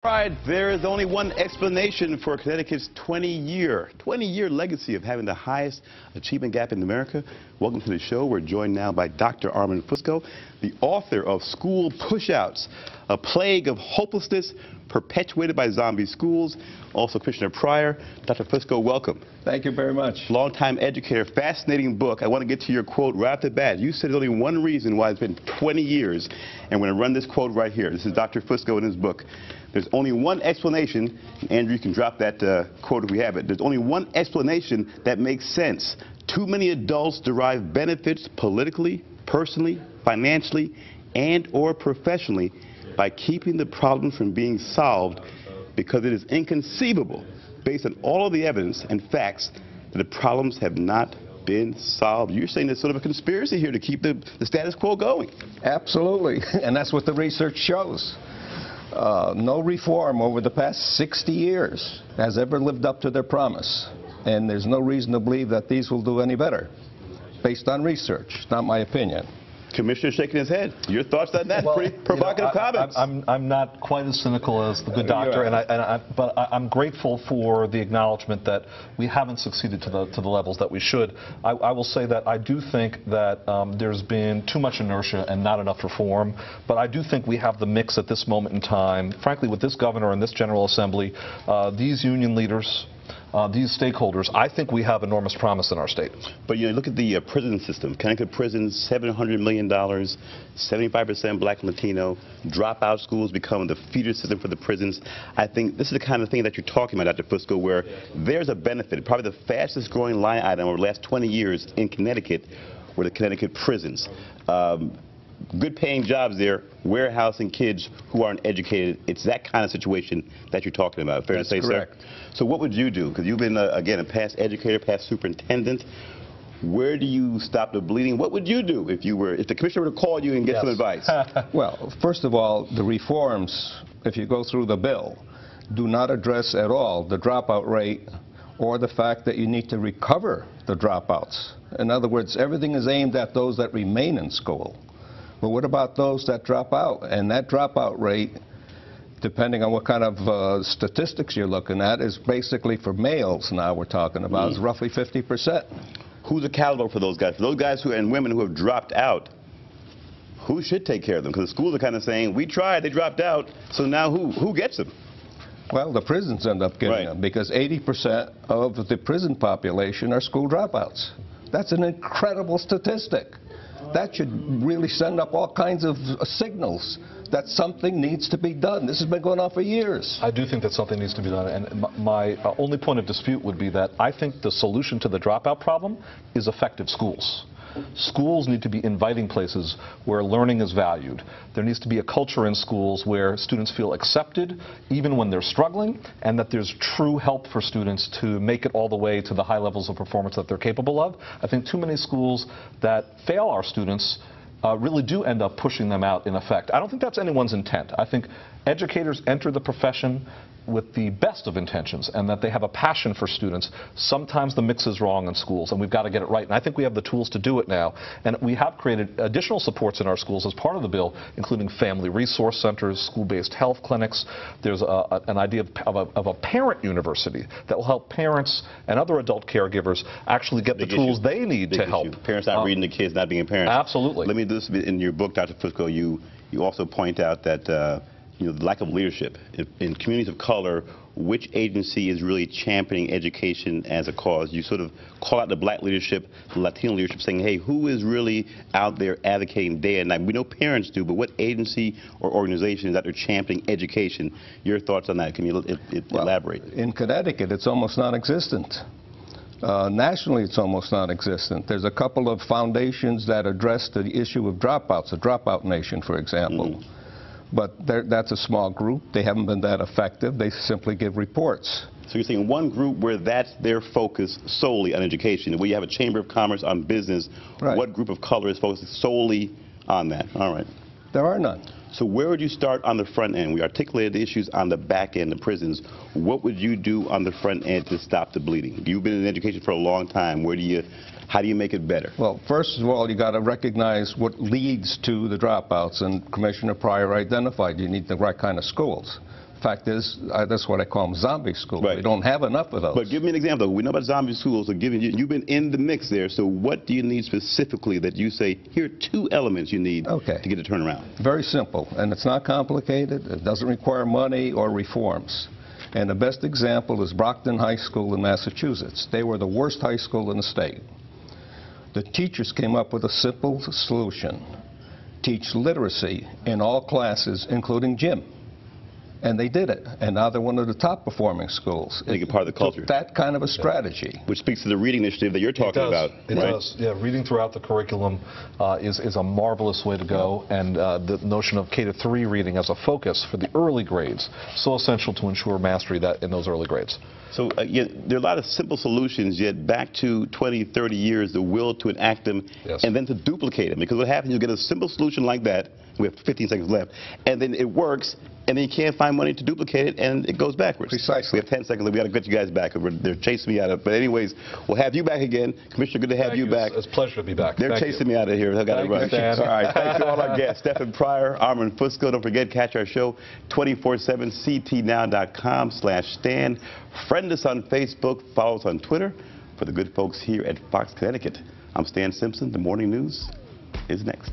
All right, there is only one explanation for Connecticut's 20-year legacy of having the highest achievement gap in America. Welcome to the show. We're joined now by Dr. Armand Fusco, the author of School Pushouts, a plague of hopelessness perpetuated by zombie schools. Also, Commissioner Pryor. Dr. Fusco, welcome. Thank you very much. Longtime educator, fascinating book. I want to get to your quote right off the bat. You said there's only one reason why it's been 20 years, and we're going to run this quote right here. This is Dr. Fusco in his book. There's only one explanation, Andrew, you can drop that quote if we have it. There's only one explanation that makes sense. Too many adults derive benefits politically, personally, financially, and or professionally by keeping the problems from being solved, because it is inconceivable, based on all of the evidence and facts, that the problems have not been solved. You're saying there's sort of a conspiracy here to keep the status quo going. Absolutely, and that's what the research shows. No reform over the past 60 years has ever lived up to their promise, and there's no reason to believe that these will do any better, based on research, not my opinion. Commissioner shaking his head. Your thoughts on that? Well, pretty provocative comments. I'm not quite as cynical as the good doctor, but I'm grateful for the acknowledgement that we haven't succeeded to the levels that we should. I will say that I do think that there's been too much inertia and not enough reform, but I do think we have the mix at this moment in time. Frankly, with this governor and this General Assembly, these union leaders, these stakeholders, I think we have enormous promise in our state. But you know, look at the prison system. Connecticut prisons, $700 million, 75% black and Latino, dropout schools become the feeder system for the prisons. I think this is the kind of thing that you're talking about, Dr. Fusco, where there's a benefit. Probably the fastest growing line item over the last 20 years in Connecticut were the Connecticut prisons. Good paying jobs there, warehousing kids who aren't educated. It's that kind of situation that you're talking about. Fair to say, correct. Sir? So what would you do? Because you've been, again, a past educator, past superintendent. Where do you stop the bleeding? What would you do if the commissioner were to call you and get some advice? Well, first of all, the reforms, if you go through the bill, do not address at all the dropout rate or the fact that you need to recover the dropouts. In other words, everything is aimed at those that remain in school. But what about those that drop out? And that dropout rate, depending on what kind of statistics you're looking at, is basically for males now we're talking about, is roughly 50%. Who's accountable for those guys? For those guys and women who have dropped out, who should take care of them? Because the schools are kind of saying, we tried, they dropped out, so now who gets them? Well, the prisons end up getting them, because 80% of the prison population are school dropouts. That's an incredible statistic. That should really send up all kinds of signals that something needs to be done. This has been going on for years. I do think that something needs to be done, and my only point of dispute would be that I think the solution to the dropout problem is effective schools. Schools need to be inviting places where learning is valued. There needs to be a culture in schools where students feel accepted even when they're struggling, and that there's true help for students to make it all the way to the high levels of performance that they're capable of. I think too many schools that fail our students really do end up pushing them out in effect. I don't think that's anyone's intent. I think educators enter the profession with the best of intentions and that they have a passion for students. Sometimes the mix is wrong in schools, and we've got to get it right. And I think we have the tools to do it now. And we have created additional supports in our schools as part of the bill, including family resource centers, school-based health clinics. There's an idea of a parent university that will help parents and other adult caregivers actually get the tools they need to help. Parents not reading the kids, not being parents. Absolutely. Let me do this in your book, Dr. Fusco. You also point out that you know, the lack of leadership in communities of color. Which agency is really championing education as a cause? You sort of call out the black leadership, the Latino leadership, saying, hey, who is really out there advocating day and night? We know parents do, but what agency or organization is out there championing education? Your thoughts on that? Can you elaborate? In Connecticut, it's almost non-existent. Nationally, it's almost non-existent. There's a couple of foundations that address the issue of dropouts, a Dropout Nation, for example. But that's a small group. They haven't been that effective. They simply give reports. So you're saying one group where that's their focus solely on education, where you have a Chamber of Commerce on business, what group of color is focused solely on that? All right. There are none. So where would you start on the front end? We articulated the issues on the back end, the prisons. What would you do on the front end to stop the bleeding? You've been in education for a long time. How do you make it better? Well, first of all, you got to recognize what leads to the dropouts, and Commissioner Pryor identified you need the right kind of schools. Fact is, that's what I call them zombie schools. Right. We don't have enough of those. But give me an example. We know about zombie schools, so you've been in the mix there, so what do you need specifically that you say, here are 2 elements you need to get a turnaround? Very simple, and it's not complicated. It doesn't require money or reforms. And the best example is Brockton High School in Massachusetts. They were the worst high school in the state. The teachers came up with a simple solution: teach literacy in all classes, including gym. And they did it, and now they're one of the top performing schools. Make it part of the culture. That kind of a strategy. Which speaks to the reading initiative that you're talking about. It does. Yeah, reading throughout the curriculum is a marvelous way to go, and the notion of K-3 reading as a focus for the early grades, so essential to ensure mastery in those early grades. So there are a lot of simple solutions, yet back to 20, 30 years, the will to enact them and then to duplicate them. Because what happens, you get a simple solution like that, we have 15 seconds left, and then it works, and then you can't find money to duplicate it, and it goes backwards. Precisely. We have 10 seconds left. We got to get you guys back. They're chasing me out of it. But anyways, we'll have you back again. Commissioner, good to have you back. It's a pleasure to be back. They're chasing me out of here. I got to run. All right. Thanks to all our guests. Stefan Pryor, Armand Fusco. Don't forget, catch our show 24/7, ctnow.com/Stan. Friend us on Facebook. Follow us on Twitter. For the good folks here at Fox Connecticut, I'm Stan Simpson. The morning news is next.